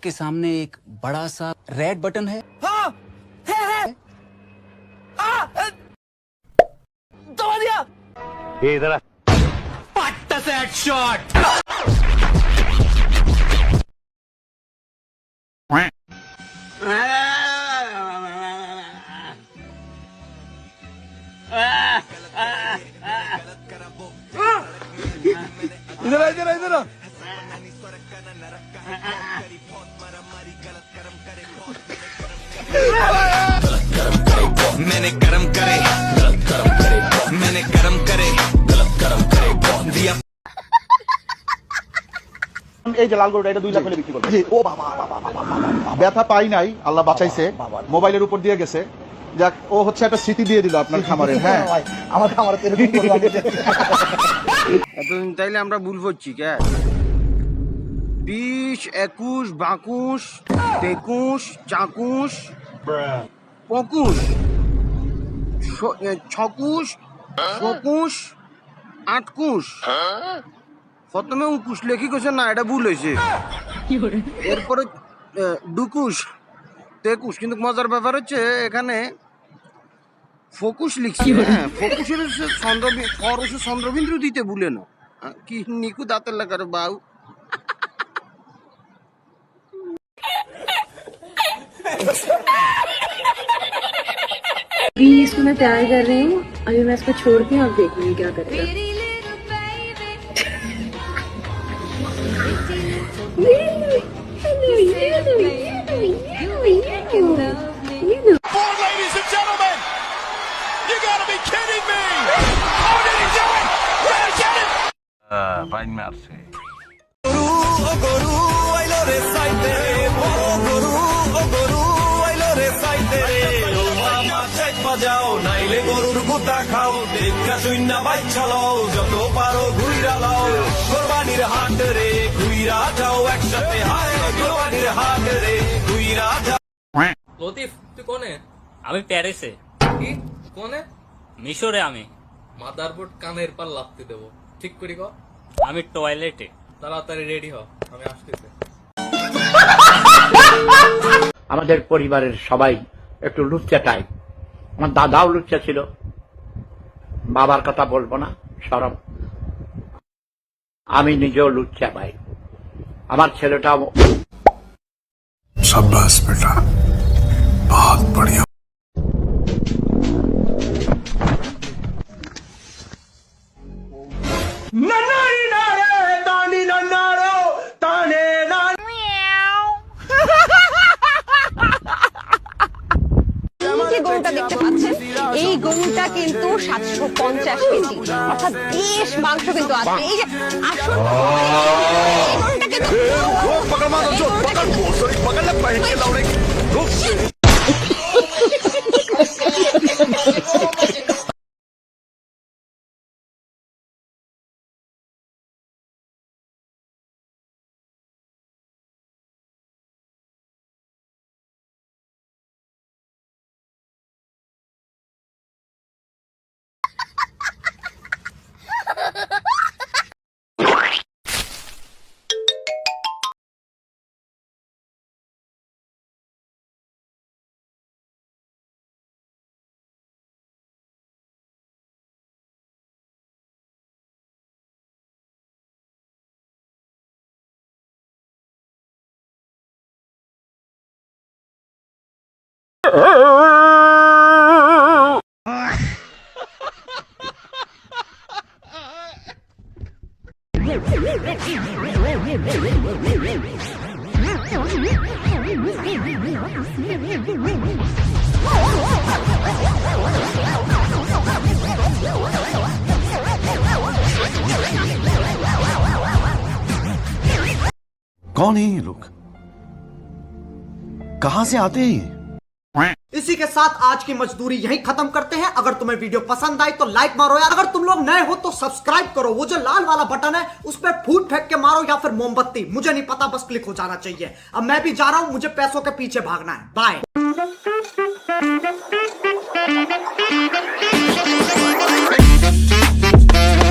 आपके सामने एक बड़ा सा रेड बटन है। हाँ, है। दबा दिया। ये इधर पट्टा से हेडशॉट। इधर मैंने करम करे मैंने करम करे दिया এই যে লাল গরুটা এটা 2 লাখ হলে বিক্রি করবে। জি ও বাবা ব্যথা পাই নাই, আল্লাহ বাঁচাইছে, মোবাইলের উপর দিয়ে গেছে। যাক, ও হচ্ছে একটা স্মৃতি দিয়ে দিল আপনার খামারের। হ্যাঁ আমার খামারে তো এরকম করব আমি। এতদিন তাইলে আমরা ভুল করছি কে? 20, 21, 22, 23, 24, 25, 26, 27, 28, প্রথমে 29 লেখি গেছে না, এটা ভুল হয়েছে। এরপরে 22, 23, কিন্তু মজার ব্যাপার হচ্ছে এখানে ফোকুস লিখছি। হ্যাঁ, ফোকুসের চন্দ্রবিন্দু দিতে ভুলে না। কি নিকু দাঁতের লাগার বাউ। अभी इसको मैं प्यार कर रही हूँ, अभी मैं इसको छोड़ के आप देखूंगी क्या करेगा। Ladies and gentlemen, you gotta be kidding me! Oh, did he do it? Did he get it? বাইন মারছে বাজাও নাইলে গরুর গুতা খাও, দেখা শুইনা বাইছালাও, যত পারো ঘুইরা লাও, কোরবানির হাট রে ঘুইরা যাও একসাথে, হায় কোরবানির হাট রে ঘুইরা যাও। লতিফ তুই কোনে? আমি প্যারিসে। কি কোনে? মিশরে। আমি মাদারবোর্ড কানের পার লাপতে দেবো, ঠিক করি ক। আমি টয়লেটে। তাড়াতাড়ি রেডি হ, আমি আসতেছি। আমাদের পরিবারের সবাই একটু লুচ্চা টাইপ। আমার দাদাও লুচ্চা ছিল, বাবার কথা বলবো না, শরম। আমি নিজেও লুচ্চা ভাই, আমার ছেলেটাও। शाबाश बेटा, बहुत बढ़िया। গরুটা দেখতে পাচ্ছেন, এই গরুটা কিন্তু 750 কেজি, অর্থাৎ বেশ মাংস কিন্তু আছে। এই যে আসল कौन है ये लोग? कहां से आते हैं? इसी के साथ आज की मजदूरी यहीं खत्म करते हैं। अगर तुम्हें वीडियो पसंद आई तो लाइक मारो यार। अगर तुम लोग नए हो तो सब्सक्राइब करो। वो जो लाल वाला बटन है उस पर फूट फेंक के मारो या फिर मोमबत्ती, मुझे नहीं पता, बस क्लिक हो जाना चाहिए। अब मैं भी जा रहा हूं, मुझे पैसों के पीछे भागना है। बाय।